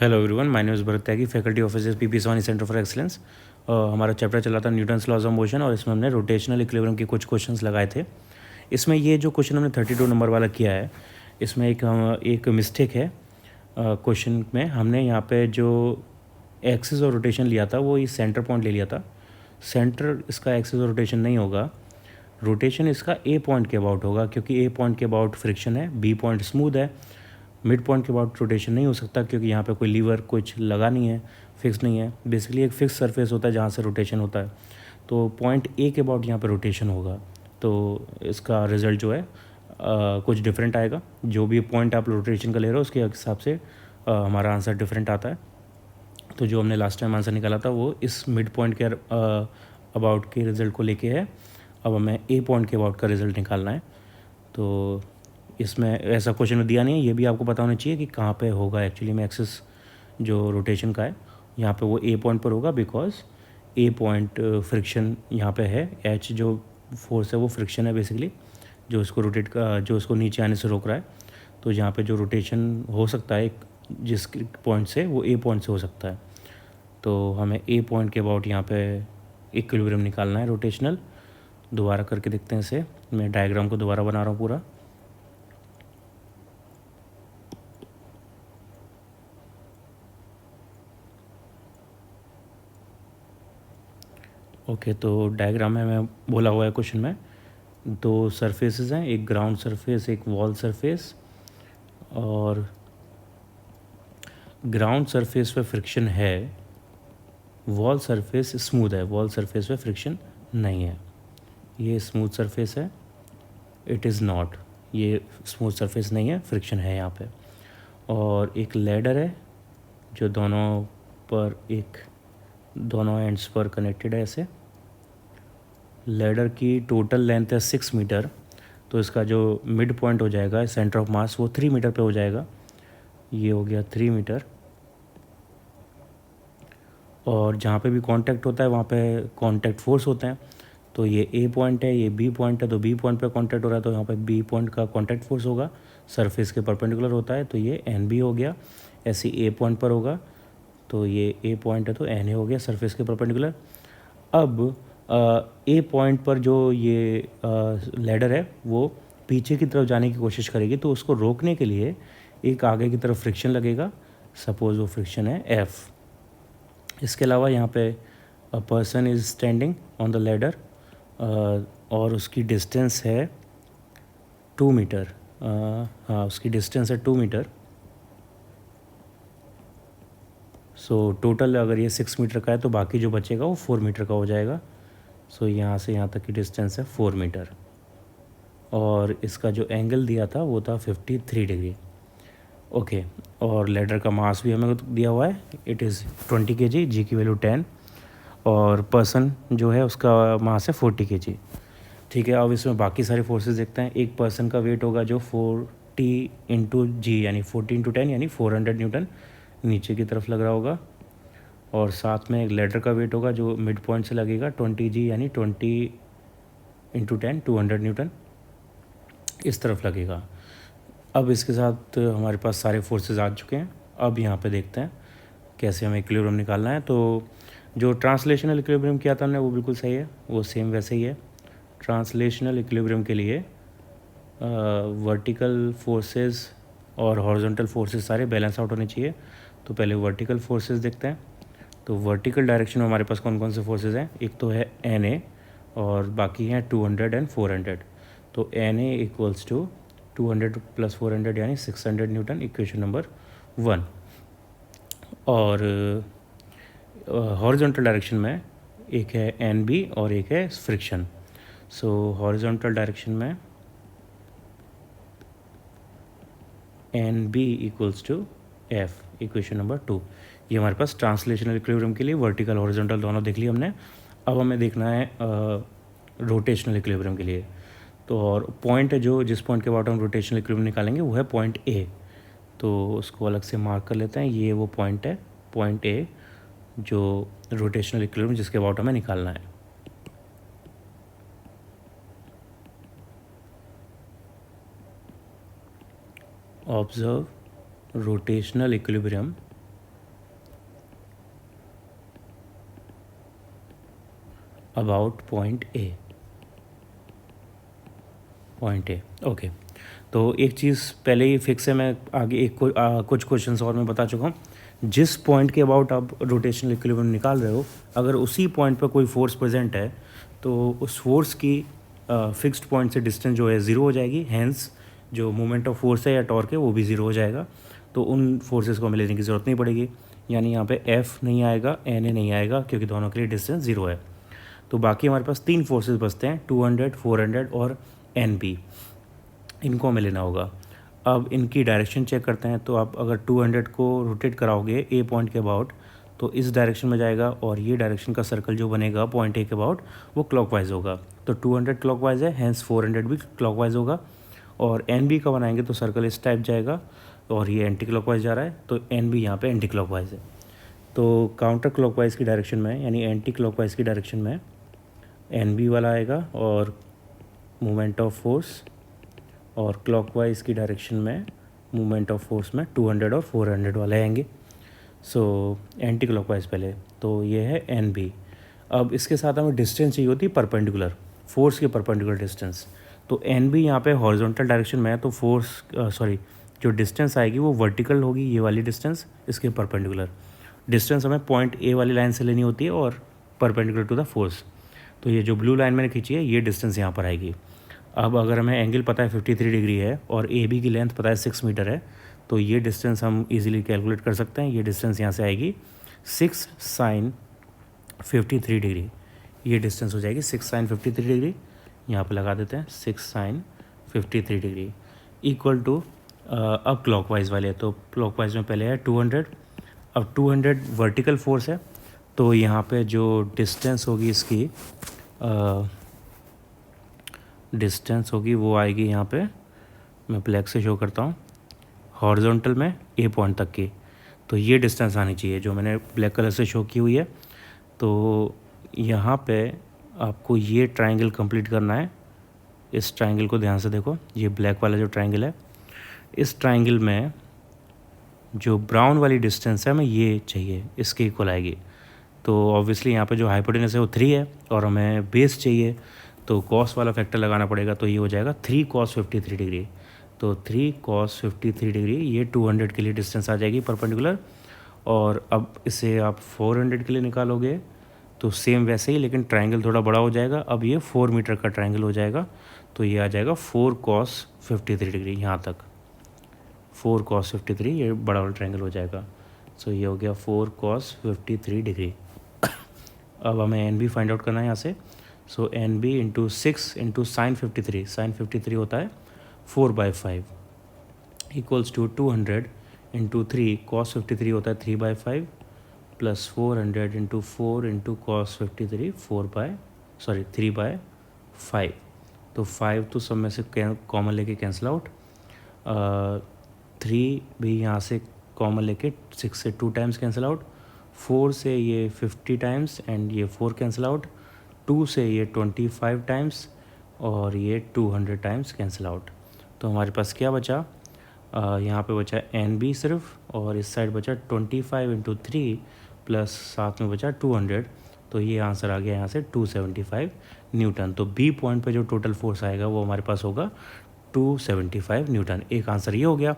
Hello everyone, my name is Bharat Tyagi, faculty officer PP Soni centre for excellence. हमारा chapter चला था Newton's laws of motion और इसमें हमने रोटेशनल इक्विलिब्रियम के कुछ क्वेश्चंस लगाए थे। इसमें ये जो क्वेश्चन हमने 32 नंबर वाला किया है, इसमें एक मिस्टेक है। क्वेश्चन में हमने यहाँ पे जो एक्सिस और रोटेशन लिया था वो इस सेंटर पॉइंट ले लिया था। सेंटर इसका एक्सिस और रोटेशन नहीं होगा, रोटेशन इसका ए पॉइंट के अबाउट होगा, क्योंकि ए पॉइंट के अबाउट फ्रिक्शन है, बी पॉइंट स्मूथ है। मिड पॉइंट के अबाउट रोटेशन नहीं हो सकता क्योंकि यहाँ पे कोई लीवर कुछ लगा नहीं है, फिक्स नहीं है। बेसिकली एक फिक्स सरफेस होता है जहाँ से रोटेशन होता है, तो पॉइंट ए के अबाउट यहाँ पे रोटेशन होगा। तो इसका रिज़ल्ट जो है कुछ डिफरेंट आएगा। जो भी पॉइंट आप रोटेशन का ले रहे हो उसके हिसाब से हमारा आंसर डिफरेंट आता है। तो जो हमने लास्ट टाइम आंसर निकाला था वो इस मिड पॉइंट के अबाउट के रिज़ल्ट को लेके है। अब हमें ए पॉइंट के अबाउट का रिज़ल्ट निकालना है। तो इसमें ऐसा क्वेश्चन में दिया नहीं है, ये भी आपको पता होना चाहिए कि कहाँ पे होगा एक्चुअली में एक्सिस जो रोटेशन का है। यहाँ पे वो ए पॉइंट पर होगा, बिकॉज ए पॉइंट फ्रिक्शन यहाँ पे है। एच जो फोर्स है वो फ्रिक्शन है बेसिकली, जो इसको जो इसको नीचे आने से रोक रहा है। तो यहाँ पे जो रोटेशन हो सकता है जिस पॉइंट से, वो ए पॉइंट से हो सकता है। तो हमें ए पॉइंट के अबाउट यहाँ पे इक्विलिब्रियम निकालना है रोटेशनल। दोबारा करके देखते हैं इसे। मैं डायग्राम को दोबारा बना रहा हूँ पूरा। ओके, तो डायग्राम में मैं बोला हुआ है क्वेश्चन में, दो सरफेसेस हैं, एक ग्राउंड सरफेस, एक वॉल सरफेस। और ग्राउंड सरफेस पे फ्रिक्शन है, वॉल सरफेस स्मूथ है, वॉल सरफेस पे फ्रिक्शन नहीं है। ये स्मूथ सरफेस है, इट इज़ नॉट, ये स्मूथ सरफेस नहीं है, फ्रिक्शन है यहाँ पे। और एक लैडर है जो दोनों एंड्स पर कनेक्टेड है ऐसे। लैडर की टोटल लेंथ है 6 मीटर, तो इसका जो मिड पॉइंट हो जाएगा सेंटर ऑफ मास वो 3 मीटर पे हो जाएगा। ये हो गया 3 मीटर। और जहाँ पे भी कांटेक्ट होता है वहाँ पे कांटेक्ट फोर्स होते हैं। तो ये ए पॉइंट है, ये बी पॉइंट है, तो बी पॉइंट पे कांटेक्ट हो रहा है, तो यहाँ पे बी पॉइंट का कांटेक्ट फोर्स होगा, सरफेस के परपेंडिकुलर होता है, तो ये एन बी हो गया। ऐसे ए पॉइंट पर होगा, तो ये ए पॉइंट है तो एन ए हो गया सरफेस के परपेंडिकुलर। अब ए पॉइंट पर जो ये लैडर है वो पीछे की तरफ जाने की कोशिश करेगी, तो उसको रोकने के लिए एक आगे की तरफ फ्रिक्शन लगेगा। सपोज वो फ्रिक्शन है एफ। इसके अलावा यहाँ पे a person is standing on the ladder और उसकी डिस्टेंस है 2 मीटर। हाँ, उसकी डिस्टेंस है 2 मीटर। सो टोटल अगर ये 6 मीटर का है तो बाकी जो बचेगा वो 4 मीटर का हो जाएगा। सो यहाँ से यहाँ तक की डिस्टेंस है 4 मीटर। और इसका जो एंगल दिया था वो था 53 डिग्री। ओके, और लेडर का मास भी हमें दिया हुआ है, इट इज़ 20 kg, जी की वैल्यू 10। और पर्सन जो है उसका मास है 40 kg। ठीक है, अब इसमें बाकी सारे फोर्सेस देखते हैं। एक पर्सन का वेट होगा जो 40 इंटू जी यानी 40 इंटू 10 यानी 400 न्यूटन नीचे की तरफ लग रहा होगा। और साथ में एक लेडर का वेट होगा जो मिड पॉइंट से लगेगा 20 जी यानी 20 इंटू 10 200 न्यूटन इस तरफ लगेगा। अब इसके साथ हमारे पास सारे फोर्सेस आ चुके हैं। अब यहाँ पे देखते हैं कैसे हमें इक्विलिब्रियम निकालना है। तो जो ट्रांसलेशनल इक्विलिब्रियम किया था हमने वो बिल्कुल सही है, वो सेम वैसे ही है। ट्रांसलेशनल इक्विलिब्रियम के लिए वर्टिकल फोर्सेस और हॉरिजॉन्टल फोर्सेस सारे बैलेंस आउट होने चाहिए। तो पहले वर्टिकल फोर्सेस देखते हैं। तो वर्टिकल डायरेक्शन में हमारे पास कौन कौन से फोर्सेस हैं, एक तो है एन ए और बाकी हैं 200 एंड 400। तो N A equals to 200 plus 400 यानी 600 न्यूटन, इक्वेशन नंबर 1। और हॉरिजॉन्टल डायरेक्शन में एक है एन बी और एक है फ्रिक्शन। सो हॉरिजॉन्टल डायरेक्शन में N B equals to F, equation number 2। ये हमारे पास ट्रांसलेशनल इक्विलिब्रियम के लिए वर्टिकल हॉरिजॉन्टल दोनों देख लिए हमने। अब हमें देखना है रोटेशनल इक्विलिब्रियम के लिए। तो और पॉइंट है जो जिस पॉइंट के अबाउट हम रोटेशनल इक्विलिब्रियम निकालेंगे वो है पॉइंट ए। तो उसको अलग से मार्क कर लेते हैं, ये वो पॉइंट है, पॉइंट ए, जो रोटेशनल इक्विलिब्रियम जिसके अबाउट हमें निकालना है। Observe rotational equilibrium about point A. Okay, तो एक चीज़ पहले ही फिक्स है, मैं आगे कुछ क्वेश्चंस और मैं बता चुका हूँ। जिस पॉइंट के अबाउट आप रोटेशनल इक्विलिब्रियम निकाल रहे हो, अगर उसी पॉइंट पर कोई फोर्स प्रेजेंट है तो उस फोर्स की फिक्स्ड पॉइंट से डिस्टेंस जो है ज़ीरो हो जाएगी, हैंस जो मोमेंट ऑफ फोर्स है या टॉर्क है वो भी ज़ीरो हो जाएगा। तो उन फोर्सेस को हमें लेने की ज़रूरत नहीं पड़ेगी, यानी यहाँ पे F नहीं आएगा, Na नहीं आएगा, क्योंकि दोनों के लिए डिस्टेंस ज़ीरो है। तो बाकी हमारे पास 3 फोर्सेस बचते हैं, 200, 400 और NB। इनको हमें लेना होगा। अब इनकी डायरेक्शन चेक करते हैं। तो आप अगर 200 को रोटेट कराओगे ए पॉइंट के अबाउट तो इस डायरेक्शन में जाएगा, और ये डायरेक्शन का सर्कल जो बनेगा पॉइंट ए के अबाउट वो क्लॉकवाइज होगा। तो 200 क्लॉकवाइज है, हैंस 400 भी क्लॉकवाइज होगा। और एन बी का बनाएंगे तो सर्कल इस टाइप जाएगा, और ये एंटी क्लॉकवाइज जा रहा है, तो एन बी यहाँ पे एंटी क्लॉकवाइज है। तो काउंटर क्लॉकवाइज की डायरेक्शन में, यानी एंटी क्लॉकवाइज की डायरेक्शन में एन बी वाला आएगा और मोमेंट ऑफ फोर्स, और क्लॉकवाइज की डायरेक्शन में मूवमेंट ऑफ फोर्स में 200 और 400 वाले आएंगे। सो एंटी क्लॉकवाइज पहले, तो ये है एन बी। अब इसके साथ हमें डिस्टेंस चाहिए होती है परपेंडिकुलर, फोर्स के परपेंडिकुलर डिस्टेंस। तो एन बी यहाँ पे हॉरिजॉन्टल डायरेक्शन में है, तो जो डिस्टेंस आएगी वो वर्टिकल होगी, ये वाली डिस्टेंस इसके परपेंडिकुलर। डिस्टेंस हमें पॉइंट ए वाली लाइन से लेनी होती है और परपेंडिकुलर टू द फोर्स। तो ये जो ब्लू लाइन मैंने खींची है ये डिस्टेंस यहाँ पर आएगी। अब अगर हमें एंगल पता है 53 डिग्री है और ए बी की लेंथ पता है 6 मीटर है, तो ये डिस्टेंस हम इजीली कैलकुलेट कर सकते हैं। ये डिस्टेंस यहाँ से आएगी 6 साइन 53 डिग्री। ये डिस्टेंस हो जाएगी 6 साइन 53 डिग्री। यहाँ पे लगा देते हैं 6 साइन 53 डिग्री इक्वल टू, अब क्लॉकवाइज वाले, तो क्लॉकवाइज में पहले है 200। अब 200 वर्टिकल फोर्स है, तो यहाँ पे जो डिस्टेंस होगी इसकी डिस्टेंस होगी वो आएगी, यहाँ पे मैं ब्लैक से शो करता हूँ, हॉरिजॉन्टल में ए पॉइंट तक की। तो ये डिस्टेंस आनी चाहिए जो मैंने ब्लैक कलर से शो की हुई है। तो यहाँ पे आपको ये ट्रायंगल कंप्लीट करना है। इस ट्रायंगल को ध्यान से देखो, ये ब्लैक वाला जो ट्रायंगल है, इस ट्रायंगल में जो ब्राउन वाली डिस्टेंस है हमें ये चाहिए, इसके इक्वल आएगी। तो ऑब्वियसली यहाँ पे जो हाइपोटेनस है वो 3 है और हमें बेस चाहिए, तो कॉस वाला फैक्टर लगाना पड़ेगा। तो ये हो जाएगा 3 cos 53 डिग्री। तो 3 cos 53 डिग्री, ये 200 के लिए डिस्टेंस आ जाएगी परपेंडिकुलर। और अब इसे आप 400 के लिए निकालोगे तो सेम वैसे ही, लेकिन ट्रायंगल थोड़ा बड़ा हो जाएगा। अब ये 4 मीटर का ट्रायंगल हो जाएगा, तो ये आ जाएगा 4 cos 53 डिग्री। यहाँ तक 4 cos 53, ये बड़ा वाला ट्रायंगल हो जाएगा। सो ये हो गया 4 cos 53 डिग्री। अब हमें एन बी फाइंड आउट करना है यहाँ से। So N B into 6 into sine 53, sine 53 होता है 4/5 इक्वल्स टू 200 इंटू 3 cos 53 होता है 3/5 प्लस 400 इंटू 4 इंटू cos 53 3/5। तो 5 तो सब में से कॉमन लेके कैंसिल आउट, 3 भी यहाँ से कॉमन लेके 6 से 2 टाइम्स कैंसिल आउट, 4 से ये 50 टाइम्स एंड ये 4 कैंसिल आउट, 2 से ये 25 टाइम्स और ये 200 टाइम्स कैंसिल आउट। तो हमारे पास क्या बचा, यहाँ पे बचा एन बी सिर्फ, और इस साइड बचा 25 इंटू 3 प्लस साथ में बचा 200। तो ये आंसर आ गया यहाँ से 275 न्यूटन। तो बी पॉइंट पे जो टोटल फोर्स आएगा वो हमारे पास होगा 275 न्यूटन। एक आंसर ये हो गया।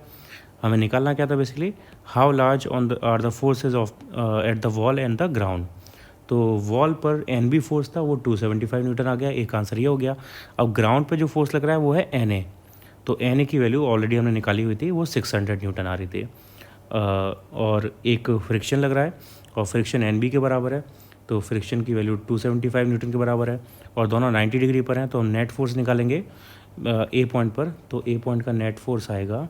हमें निकालना क्या था basically, how large are the forces of at the wall and the ground. तो वॉल पर एन बी फोर्स था वो 275 न्यूटन आ गया, एक आंसर ये हो गया। अब ग्राउंड पे जो फोर्स लग रहा है वो है एन ए। तो एन ए की वैल्यू ऑलरेडी हमने निकाली हुई थी, वो 600 न्यूटन आ रही थी। और एक फ्रिक्शन लग रहा है और फ्रिक्शन एन बी के बराबर है, तो फ्रिक्शन की वैल्यू 275 न्यूटन के बराबर है और दोनों 90 डिग्री पर हैं। तो हम नेट फोर्स निकालेंगे ए पॉइंट पर। तो ए पॉइंट का नेट फोर्स आएगा,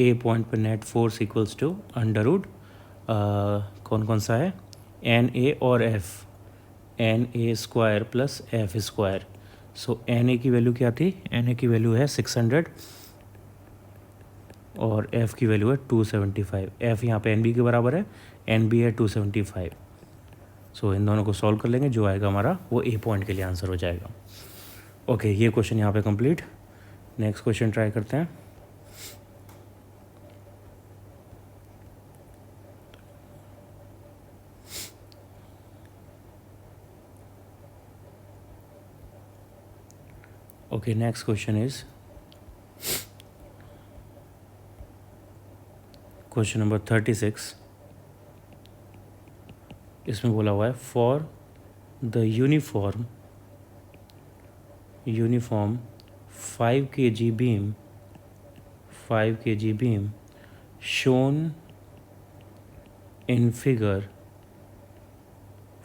ए पॉइंट पर net force equals to under root कौन कौन सा है, एन ए और F, N A square plus F square. So N A की वैल्यू क्या थी, एन ए की वैल्यू है 600 और एफ़ की वैल्यू है 275। एफ़ यहाँ पे एन बी के बराबर है, एन बी है 275। सो इन दोनों को सॉल्व कर लेंगे, जो आएगा हमारा वो ए पॉइंट के लिए आंसर हो जाएगा। ओके, ये क्वेश्चन यहाँ पे कंप्लीट। नेक्स्ट क्वेश्चन ट्राई करते हैं। Okay, next question is question number 36. इसमें बोला हुआ है for the uniform 5 kg beam shown in figure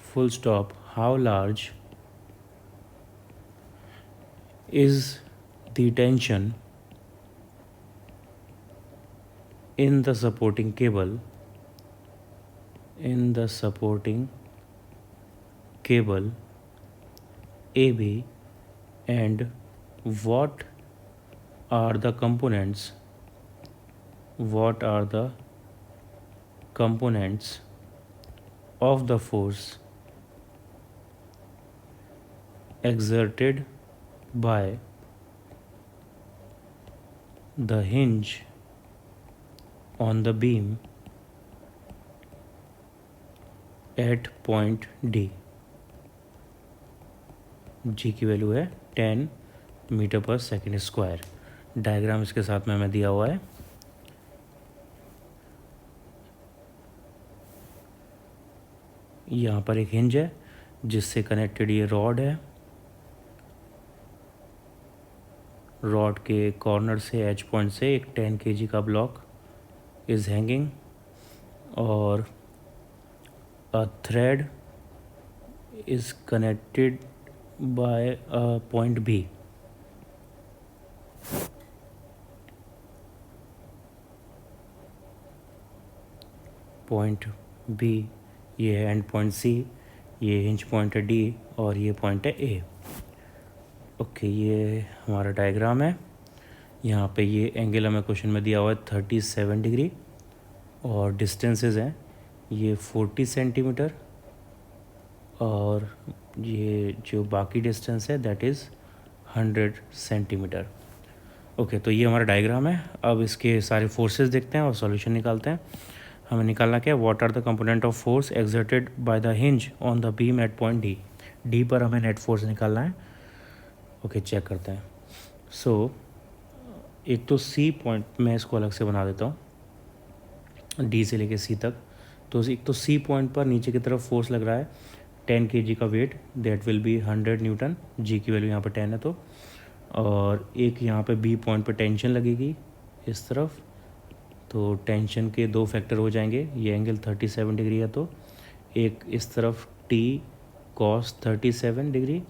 full stop, how large is the tension in the supporting cable AB, and what are the components of the force exerted by the hinge on the beam at point D. G की value है 10 metre पर second square. Diagram इसके साथ में हमें दिया हुआ है। यहाँ पर एक हिंज है जिससे कनेक्टेड ये रॉड है। रॉड के कॉर्नर से एज पॉइंट से एक 10 kg का ब्लॉक इज हैंगिंग और a thread is connected by a point B. Point B ये है एंड पॉइंट C, ये हिंज पॉइंट है D और ये पॉइंट है A. ओके, ये हमारा डायग्राम है। यहाँ पे ये एंगल हमें क्वेश्चन में दिया हुआ है 37 डिग्री और डिस्टेंसेस हैं ये 40 सेंटीमीटर और ये जो बाकी डिस्टेंस है दैट इज़ 100 सेंटीमीटर। ओके, तो ये हमारा डायग्राम है। अब इसके सारे फोर्सेस देखते हैं और सॉल्यूशन निकालते हैं। हमें निकालना क्या है, what are the component of force exerted by the hinge on the beam at point D. D पर हमें नेट फोर्स निकालना है। ओके, चेक करते हैं। सो एक तो सी पॉइंट, मैं इसको अलग से बना देता हूँ डी से लेके सी तक। तो एक तो सी पॉइंट पर नीचे की तरफ फोर्स लग रहा है 10 kg का weight, that will be 100 newton. G की वैल्यू यहाँ पर 10 है तो। और एक यहाँ पे बी पॉइंट पर टेंशन लगेगी इस तरफ, तो टेंशन के 2 फैक्टर हो जाएंगे। ये एंगल 37 डिग्री है तो एक इस तरफ टी कॉस 37 डिग्री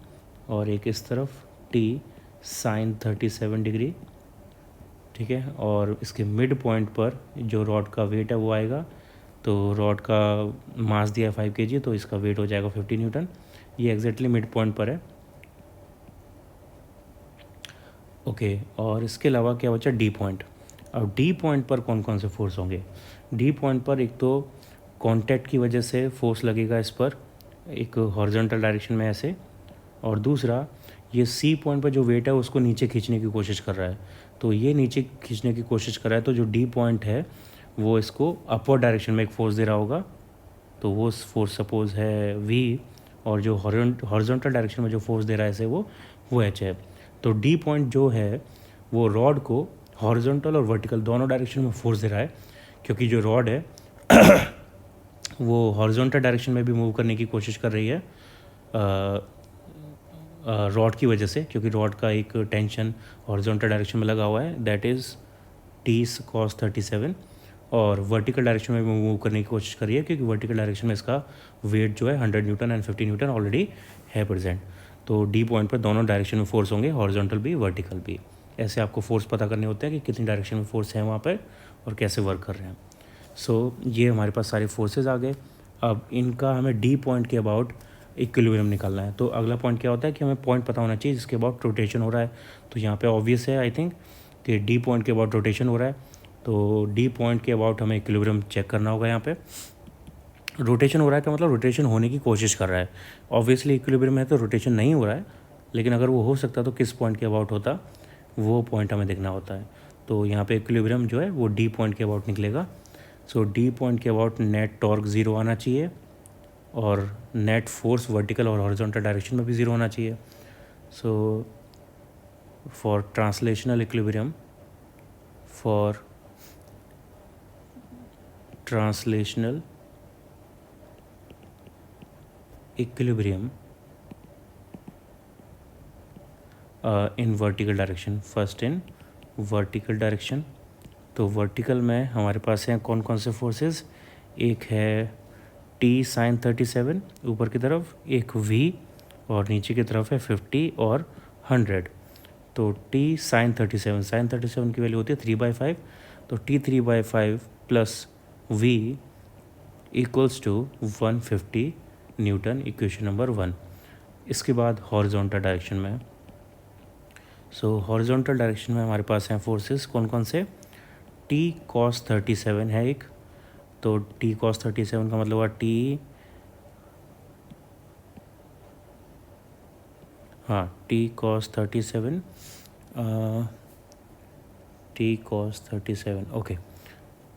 और एक इस तरफ टी साइन 37 डिग्री। ठीक है, और इसके मिड पॉइंट पर जो रॉड का वेट है वो आएगा। तो रॉड का मास दिया है 5 kg तो इसका वेट हो जाएगा 50 न्यूटन। ये एग्जैक्टली मिड पॉइंट पर है। ओके, और इसके अलावा क्या बचा, डी पॉइंट। अब डी पॉइंट पर कौन कौन से फोर्स होंगे। डी पॉइंट पर एक तो कांटेक्ट की वजह से फोर्स लगेगा इस पर एक हॉरिजॉन्टल डायरेक्शन में ऐसे, और दूसरा ये सी पॉइंट पर जो वेट है उसको नीचे खींचने की कोशिश कर रहा है। तो ये नीचे खींचने की कोशिश कर रहा है तो जो डी पॉइंट है वो इसको अपवर्ड डायरेक्शन में एक फोर्स दे रहा होगा। तो वो फोर्स सपोज है V और जो हॉरिजॉन्टल डायरेक्शन में जो फोर्स दे रहा है इसे वो H है। तो डी पॉइंट जो है वो रॉड को हॉरिजॉन्टल और वर्टिकल दोनों डायरेक्शन में फोर्स दे रहा है, क्योंकि जो रॉड है वो हॉरिजॉन्टल डायरेक्शन में भी मूव करने की कोशिश कर रही है रॉड की वजह से, क्योंकि रॉड का एक टेंशन हॉरिजॉन्टल डायरेक्शन में लगा हुआ है दैट इज़ टी cos 37, और वर्टिकल डायरेक्शन में मूव करने की कोशिश कर रही है क्योंकि वर्टिकल डायरेक्शन में इसका वेट जो है 100 न्यूटन एंड 50 न्यूटन ऑलरेडी है प्रेजेंट। तो डी पॉइंट पर दोनों डायरेक्शन में फोर्स होंगे, हॉरिजॉन्टल भी वर्टिकल भी। ऐसे आपको फोर्स पता करने होते हैं कि कितनी डायरेक्शन में फोर्स है वहाँ पर और कैसे वर्क कर रहे हैं। सो ये हमारे पास सारे फोर्सेज आ गए। अब इनका हमें डी पॉइंट के अबाउट इक्विलिब्रियम निकालना है। तो अगला पॉइंट क्या होता है कि हमें पॉइंट पता होना चाहिए जिसके अबाउट रोटेशन हो रहा है। तो यहाँ पे ऑब्वियस है आई थिंक कि डी पॉइंट के अबाउट रोटेशन हो रहा है। तो डी पॉइंट के अबाउट हमें इक्विलिब्रियम चेक करना होगा। यहाँ पे रोटेशन हो रहा है का मतलब रोटेशन होने की कोशिश कर रहा है। ऑब्वियसली इक्विलिब्रियम है तो रोटेशन नहीं हो रहा है, लेकिन अगर वो हो सकता तो किस पॉइंट के अबाउट होता वो पॉइंट हमें देखना होता है। तो यहाँ पे इक्विलिब्रियम जो है वो डी पॉइंट के अबाउट निकलेगा। सो डी पॉइंट के अबाउट नेट टॉर्क 0 आना चाहिए और नेट फोर्स वर्टिकल और हॉरिजॉन्टल डायरेक्शन में भी 0 होना चाहिए। सो for translational equilibrium, for translational equilibrium in vertical direction. First in vertical direction, तो वर्टिकल में हमारे पास हैं कौन कौन से फोर्सेस, एक है टी साइन 37 ऊपर की तरफ, एक वी और नीचे की तरफ है 50 और 100। तो टी साइन 37 की वैल्यू होती है 3/5, तो T 3/5 plus V equals to 150 newton, equation number 1। इसके बाद हॉरिजॉन्टल डायरेक्शन में, सो हॉरिजॉन्टल डायरेक्शन में हमारे पास हैं फोर्सेस कौन कौन से, टी कॉस 37 है एक, तो टी कॉस 37 का मतलब हुआ टी, हाँ T cos 37, T cos 37 okay,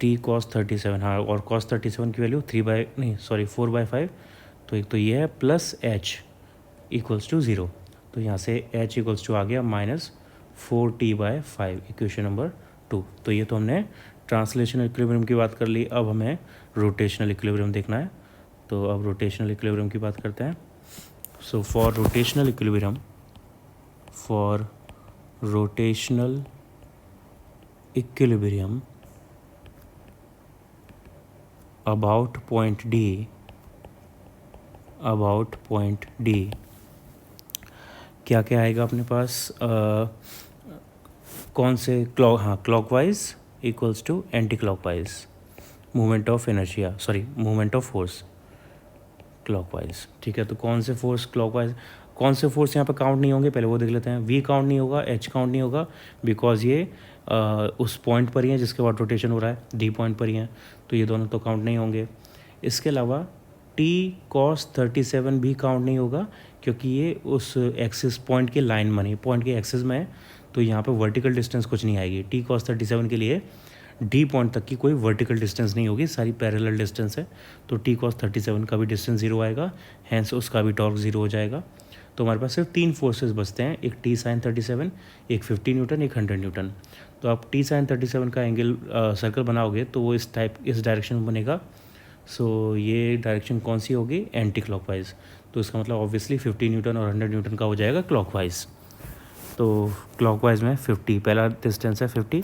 T cos 37 हाँ, और कॉस 37 की वैल्यू 4/5, तो एक तो ये है प्लस एच इक्वल्स टू 0, तो यहाँ से एच इक्वल्स टू आ गया -4t/5, इक्वेशन नंबर 2। तो ये तो हमने ट्रांसलेशनल इक्विलिब्रियम की बात कर ली, अब हमें रोटेशनल इक्विलिब्रियम देखना है, तो अब रोटेशनल इक्विलिब्रियम की बात करते हैं। So for rotational equilibrium, about point D क्या क्या आएगा अपने पास, कौन से clockwise equals to anti clockwise, movement of inertia, movement of force clockwise. ठीक है, तो कौन से फोर्स क्लॉकवाइज, कौन से फोर्स यहाँ पे काउंट नहीं होंगे पहले वो देख लेते हैं। वी काउंट नहीं होगा, एच काउंट नहीं होगा, बिकॉज ये उस पॉइंट पर ही है जिसके बाद रोटेशन हो रहा है, डी पॉइंट पर ही है, तो ये दोनों तो काउंट नहीं होंगे। इसके अलावा टी कॉस 37 भी काउंट नहीं होगा, क्योंकि ये उस एक्सिस पॉइंट के लाइन में नहीं, पॉइंट के एक्सिस में है, तो यहाँ पे वर्टिकल डिस्टेंस कुछ नहीं आएगी। टी कॉस 37 के लिए डी पॉइंट तक की कोई वर्टिकल डिस्टेंस नहीं होगी, सारी पैरेलल डिस्टेंस है, तो टी कॉस 37 का भी डिस्टेंस 0 आएगा, हैंस उसका भी टॉर्क 0 हो जाएगा। तो हमारे पास सिर्फ 3 फोर्सेस बचते हैं, एक टी साइन 37, एक 50 न्यूटन, एक 100 न्यूटन। तो आप टी साइन 37 का एंगल सर्कल बनाओगे तो वो इस डायरेक्शन में बनेगा। सो ये डायरेक्शन कौन सी होगी, एंटी क्लॉकवाइज, तो इसका मतलब ऑब्वियसली 50 न्यूटन और 100 न्यूटन का हो जाएगा क्लॉकवाइज। तो क्लॉकवाइज में 50 पहला डिस्टेंस है 50,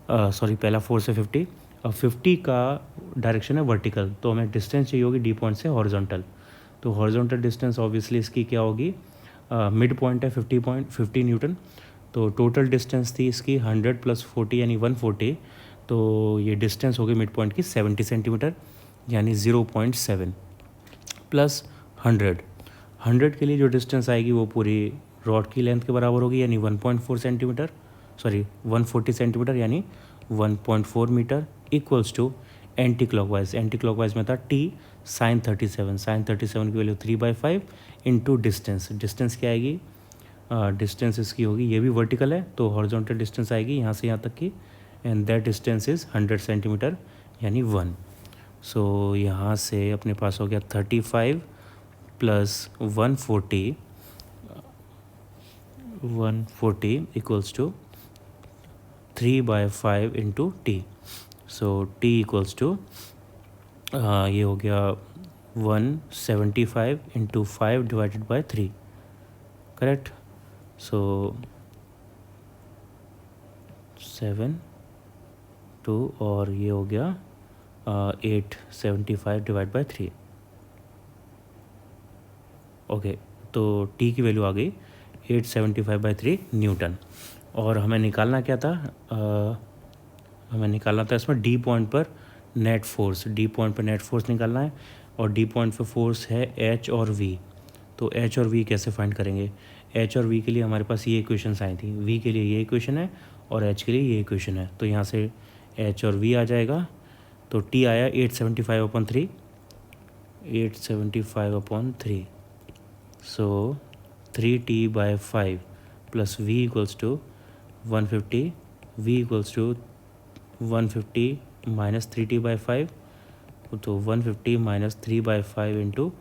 पहला फोर्स है 50, और 50 का डायरेक्शन है वर्टिकल, तो हमें डिस्टेंस चाहिए होगी डी पॉइंट से हॉरिजॉन्टल, तो हॉरिजॉन्टल डिस्टेंस ऑब्वियसली इसकी क्या होगी, मिड पॉइंट है 50 न्यूटन, तो टोटल डिस्टेंस थी इसकी 100 + 40 यानी 140, तो ये डिस्टेंस होगी मिड पॉइंट की 70 सेंटीमीटर यानी 0.7 प्लस 100 के लिए जो डिस्टेंस आएगी वो पूरी रॉड की लेंथ के बराबर होगी, यानी 1.4 सेंटीमीटर, 140 सेंटीमीटर यानी 1.4 metre, equals to anti clockwise में था टी साइन 37 की वैल्यू 3/5 इंटू डिस्टेंस क्या आएगी, डिस्टेंस इसकी होगी, ये भी वर्टिकल है तो हॉरिजॉन्टल डिस्टेंस आएगी यहाँ से यहाँ तक की, and that distance is 100 centimetre यानी 1। सो यहाँ से अपने पास हो गया 35 + 140 equals to 3/5 into T, so T equals to ये हो गया 175 into 5 divided by 3, correct, so 7 2 और ये हो गया 875 डिवाइड बाय 3, ओके, तो टी की वैल्यू आ गई 875/3 न्यूटन। और हमें निकालना क्या था, हमें निकालना था इसमें डी पॉइंट पर नेट फोर्स, निकालना है, और डी पॉइंट पर फोर्स है एच और वी। तो एच और वी कैसे फाइंड करेंगे, एच और वी के लिए हमारे पास ये इक्वेशंस आई थी, वी के लिए ये इक्वेशन है और एच के लिए ये इक्वेशन है, तो यहाँ से एच और वी आ जाएगा, तो टी आया 875/3, so 3t/5 plus v equals to 150, v equals to 150 minus 3t/5, तो 150 माइनस 3/5 इंटू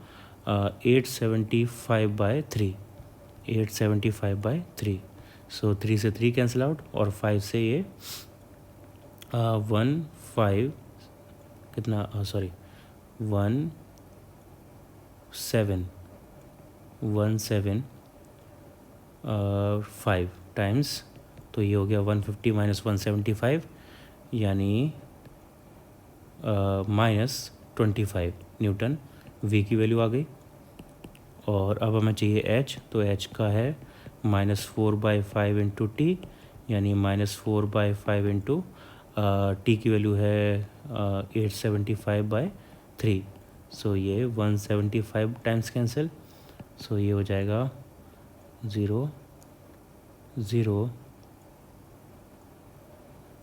875/3, सो 3 से 3 कैंसिल आउट और 5 से ये 1 5 कितना 1 7 1 7 5 टाइम्स, तो ये हो गया 150 माइनस 175 यानी -25 न्यूटन। v की वैल्यू आ गई। और अब हमें चाहिए h, तो h का है -4/5 इंटू टी, यानी -4/5 इंटू टी की वैल्यू है 875/3। सो ये 175 टाइम्स कैंसिल, सो ये हो जाएगा 0 0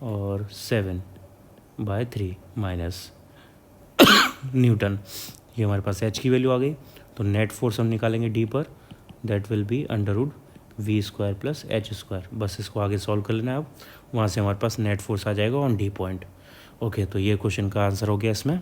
और 7/3 माइनस न्यूटन। ये हमारे पास h की वैल्यू आ गई। तो नेट फोर्स हम निकालेंगे d पर, that will B √v² + h²। बस इसको आगे सॉल्व कर लेना है। अब वहाँ से हमारे पास नेट फोर्स आ जाएगा ऑन d पॉइंट। ओके, तो ये क्वेश्चन का आंसर हो गया इसमें।